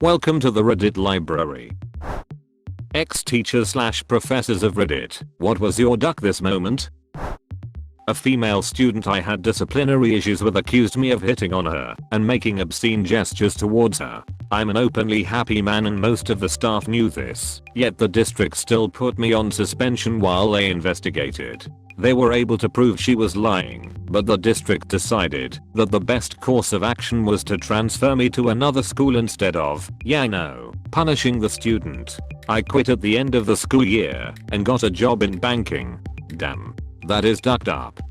Welcome to the Reddit library. Ex-teachers / professors of Reddit, what was your duck this moment? A female student I had disciplinary issues with accused me of hitting on her and making obscene gestures towards her. I'm an openly happy man and most of the staff knew this, yet the district still put me on suspension while they investigated. They were able to prove she was lying, but the district decided that the best course of action was to transfer me to another school instead of, punishing the student. I quit at the end of the school year and got a job in banking. Damn. That is ducked up.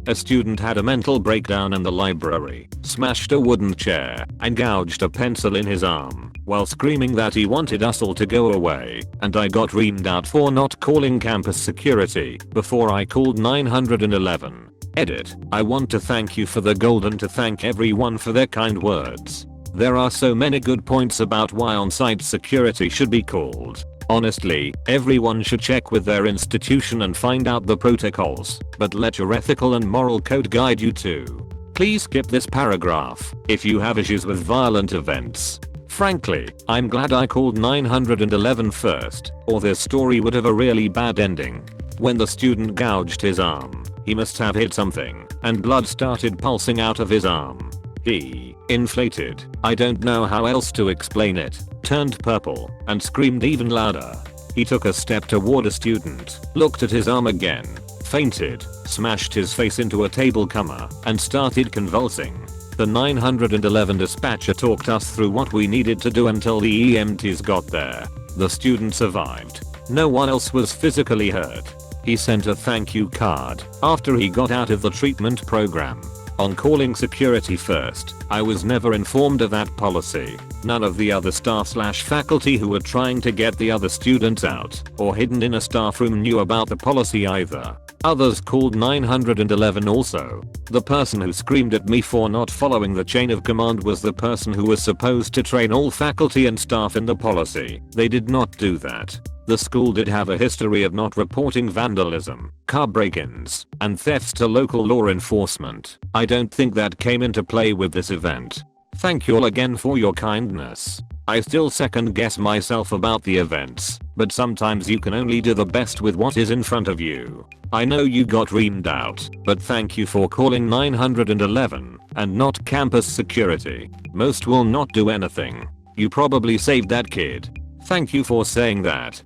A student had a mental breakdown in the library, smashed a wooden chair, and gouged a pencil in his arm, while screaming that he wanted us all to go away, and I got reamed out for not calling campus security before I called 911. Edit. I want to thank you for the gold and to thank everyone for their kind words. There are so many good points about why on-site security should be called. Honestly, everyone should check with their institution and find out the protocols, but let your ethical and moral code guide you too. Please skip this paragraph if you have issues with violent events. Frankly, I'm glad I called 911 first, or this story would have a really bad ending. When the student gouged his arm, he must have hit something, and blood started pulsing out of his arm. He inflated, I don't know how else to explain it, turned purple, and screamed even louder. He took a step toward a student, looked at his arm again, fainted, smashed his face into a table cover, and started convulsing. The 911 dispatcher talked us through what we needed to do until the EMTs got there. The student survived. No one else was physically hurt. He sent a thank you card after he got out of the treatment program. On calling security first, I was never informed of that policy. None of the other staff / faculty who were trying to get the other students out or hidden in a staff room knew about the policy either. Others called 911 also. The person who screamed at me for not following the chain of command was the person who was supposed to train all faculty and staff in the policy. They did not do that. The school did have a history of not reporting vandalism, car break-ins, and thefts to local law enforcement. I don't think that came into play with this event. Thank you all again for your kindness. I still second guess myself about the events, but sometimes you can only do the best with what is in front of you. I know you got reamed out, but thank you for calling 911 and not campus security. Most will not do anything. You probably saved that kid. Thank you for saying that.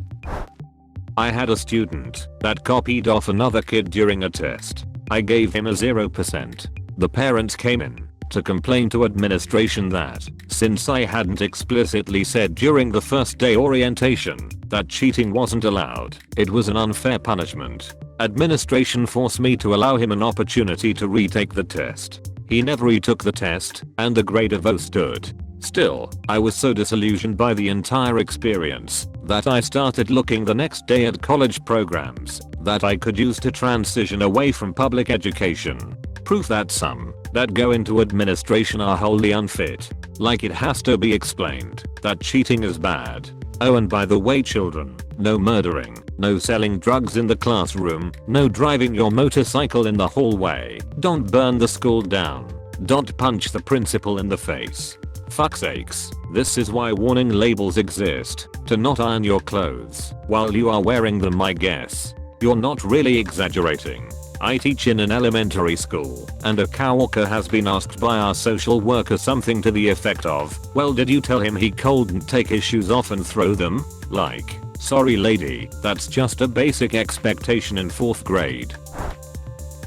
I had a student that copied off another kid during a test. I gave him a 0%. The parents came in to complain to administration that, since I hadn't explicitly said during the first day orientation that cheating wasn't allowed, it was an unfair punishment. Administration forced me to allow him an opportunity to retake the test. He never retook the test, and the grade of O stood. Still, I was so disillusioned by the entire experience that I started looking the next day at college programs that I could use to transition away from public education. Proof that some that go into administration are wholly unfit. Like it has to be explained that cheating is bad. Oh, and by the way, children, no murdering, no selling drugs in the classroom, no driving your motorcycle in the hallway, don't burn the school down, don't punch the principal in the face. Fuck's sakes, this is why warning labels exist, to not iron your clothes while you are wearing them. I guess. You're not really exaggerating. I teach in an elementary school, and a coworker has been asked by our social worker something to the effect of, well, did you tell him he couldn't take his shoes off and throw them? Like, sorry lady, that's just a basic expectation in 4th grade.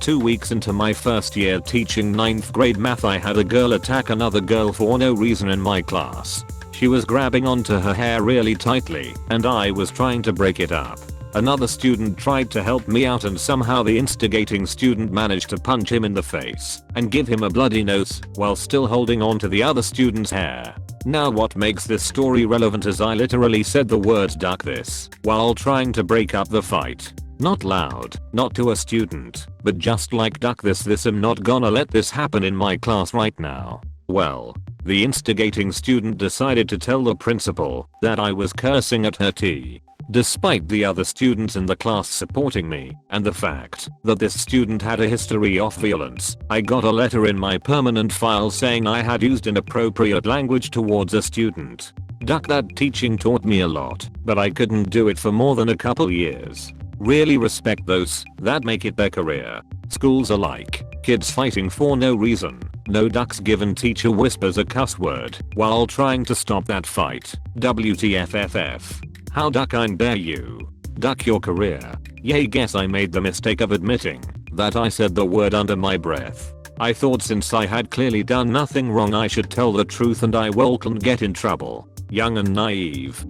2 weeks into my first year teaching 9th grade math, I had a girl attack another girl for no reason in my class. She was grabbing onto her hair really tightly, and I was trying to break it up. Another student tried to help me out, and somehow the instigating student managed to punch him in the face and give him a bloody nose while still holding on to the other student's hair. Now what makes this story relevant is I literally said the words "duck this" while trying to break up the fight. Not loud, not to a student, but just like "duck this, I'm not gonna let this happen in my class right now." Well, the instigating student decided to tell the principal that I was cursing at her tea. Despite the other students in the class supporting me, and the fact that this student had a history of violence, I got a letter in my permanent file saying I had used inappropriate language towards a student. Duck, that teaching taught me a lot, but I couldn't do it for more than a couple years. Really respect those that make it their career. Schools are like kids fighting for no reason. No ducks given. Teacher whispers a cuss word while trying to stop that fight. WTFFF. How duck, I dare you. Duck your career. Yay, guess I made the mistake of admitting that I said the word under my breath. I thought since I had clearly done nothing wrong I should tell the truth and I won't get in trouble. Young and naive.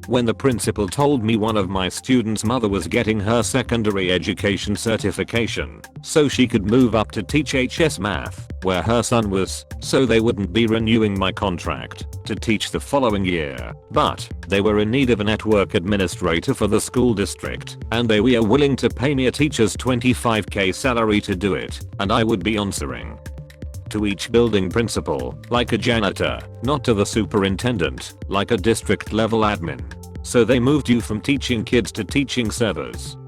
When the principal told me one of my students' mother was getting her secondary education certification so she could move up to teach HS math where her son was, so they wouldn't be renewing my contract to teach the following year, but they were in need of a network administrator for the school district and they were willing to pay me a teacher's $25,000 salary to do it, and I would be answering to each building principal like a janitor, not to the superintendent like a district level admin. So they moved you from teaching kids to teaching servers.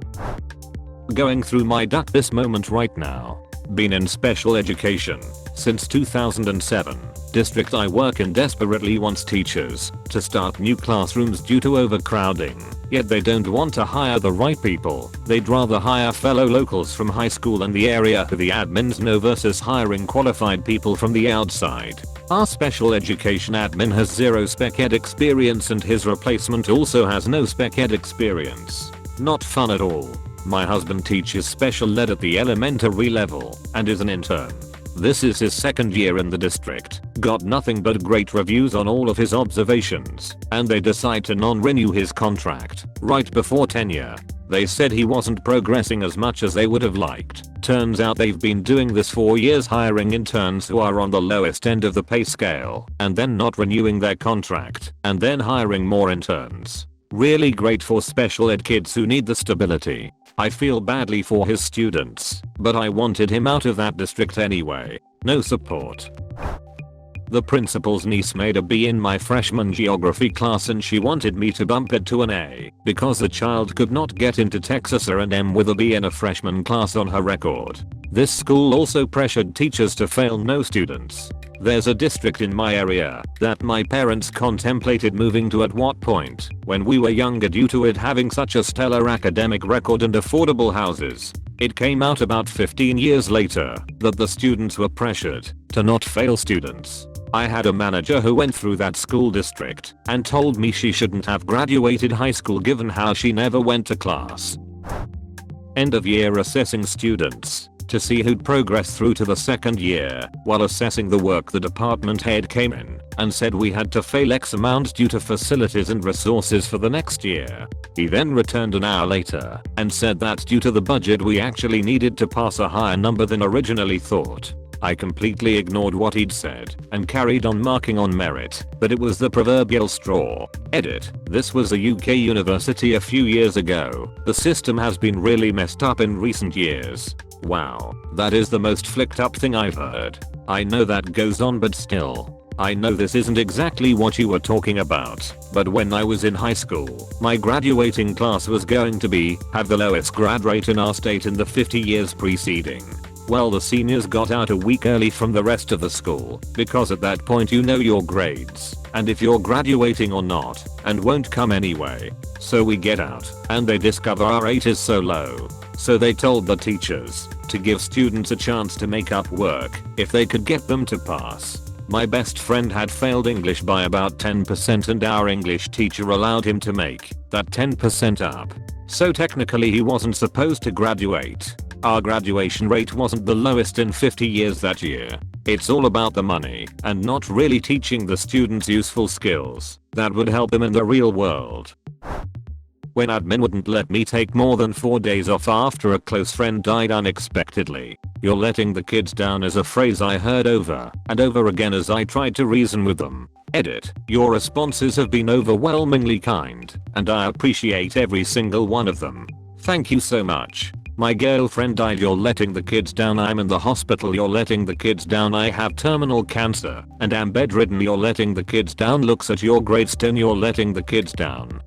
Going through my duck this moment right now. Been in special education since 2007. District I work in desperately wants teachers to start new classrooms due to overcrowding, yet they don't want to hire the right people. They'd rather hire fellow locals from high school and the area who the admins know versus hiring qualified people from the outside. Our special education admin has zero spec ed experience and his replacement also has no spec ed experience. Not fun at all. My husband teaches special ed at the elementary level and is an intern. This is his second year in the district, got nothing but great reviews on all of his observations, and they decide to non-renew his contract right before tenure. They said he wasn't progressing as much as they would have liked. Turns out they've been doing this for years, hiring interns who are on the lowest end of the pay scale, and then not renewing their contract, and then hiring more interns. Really great for special ed kids who need the stability. I feel badly for his students, but I wanted him out of that district anyway. No support. The principal's niece made a B in my freshman geography class and she wanted me to bump it to an A because the child could not get into Texas A&M with a B in a freshman class on her record. This school also pressured teachers to fail no students. There's a district in my area that my parents contemplated moving to at what point when we were younger due to it having such a stellar academic record and affordable houses. It came out about 15 years later that the students were pressured to not fail students. I had a manager who went through that school district and told me she shouldn't have graduated high school given how she never went to class. End of year assessing students to see who'd progress through to the second year. While assessing the work, the department head came in and said we had to fail X amount due to facilities and resources for the next year. He then returned an hour later and said that due to the budget we actually needed to pass a higher number than originally thought. I completely ignored what he'd said and carried on marking on merit, but it was the proverbial straw. Edit. This was a UK university a few years ago. The system has been really messed up in recent years. Wow, that is the most flicked up thing I've heard. I know that goes on, but still. I know this isn't exactly what you were talking about, but when I was in high school, my graduating class was going to have the lowest grad rate in our state in the 50 years preceding. Well, the seniors got out a week early from the rest of the school, because at that point you know your grades, and if you're graduating or not, and won't come anyway. So we get out, and they discover our rate is so low. So they told the teachers to give students a chance to make up work if they could get them to pass. My best friend had failed English by about 10% and our English teacher allowed him to make that 10% up. So technically he wasn't supposed to graduate. Our graduation rate wasn't the lowest in 50 years that year. It's all about the money and not really teaching the students useful skills that would help them in the real world. When admin wouldn't let me take more than 4 days off after a close friend died unexpectedly. "You're letting the kids down" is a phrase I heard over and over again as I tried to reason with them. Edit. Your responses have been overwhelmingly kind, and I appreciate every single one of them. Thank you so much. My girlfriend died. You're letting the kids down. I'm in the hospital. You're letting the kids down. I have terminal cancer and am bedridden. You're letting the kids down. Looks at your gravestone. You're letting the kids down.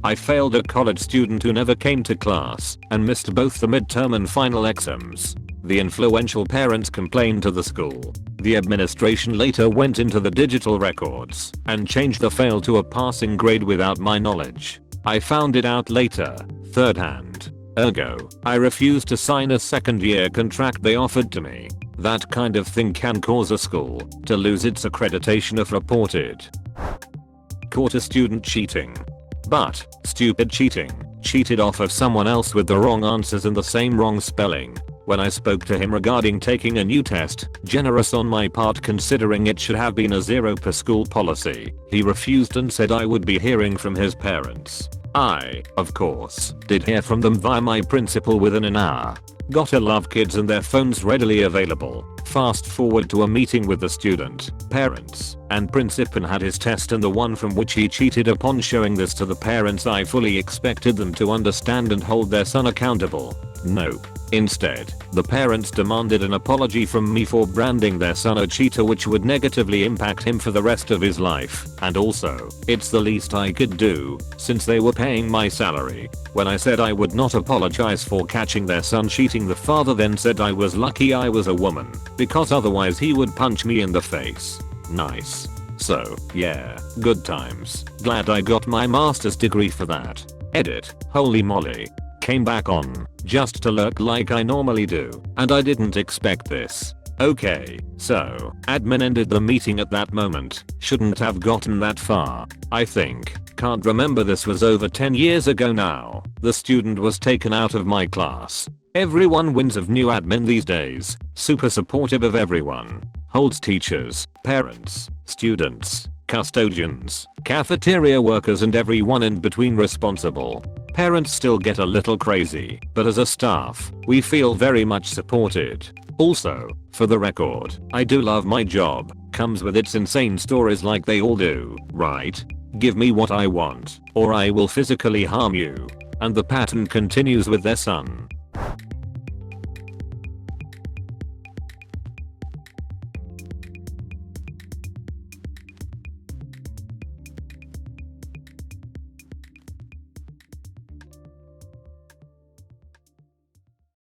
I failed a college student who never came to class and missed both the midterm and final exams. The influential parents complained to the school. The administration later went into the digital records and changed the fail to a passing grade without my knowledge. I found it out later, third hand. Ergo, I refused to sign a second-year contract they offered to me. That kind of thing can cause a school to lose its accreditation if reported. Caught a student cheating. But, stupid cheating, cheated off of someone else with the wrong answers and the same wrong spelling. When I spoke to him regarding taking a new test, generous on my part considering it should have been a 0 per school policy, he refused and said I would be hearing from his parents. I, of course, did hear from them via my principal within an hour. Gotta love kids and their phones readily available. Fast forward to a meeting with the student, parents, and principal and had his test and the one from which he cheated. Upon showing this to the parents, I fully expected them to understand and hold their son accountable. Nope. Instead, the parents demanded an apology from me for branding their son a cheater, which would negatively impact him for the rest of his life. And also, it's the least I could do, since they were paying my salary. When I said I would not apologize for catching their son cheating, the father then said I was lucky I was a woman, because otherwise he would punch me in the face. Nice. So, yeah, good times. Glad I got my master's degree for that. Edit. Holy moly. Came back on, just to lurk like I normally do, and I didn't expect this. Okay, so, admin ended the meeting at that moment. Shouldn't have gotten that far, I think. Can't remember, this was over 10 years ago now. The student was taken out of my class. Everyone wins of new admin these days. Super supportive of everyone. Holds teachers, parents, students, custodians, cafeteria workers and everyone in between responsible. Parents still get a little crazy, but as a staff, we feel very much supported. Also, for the record, I do love my job. Comes with its insane stories like they all do, right? Give me what I want, or I will physically harm you. And the pattern continues with their son.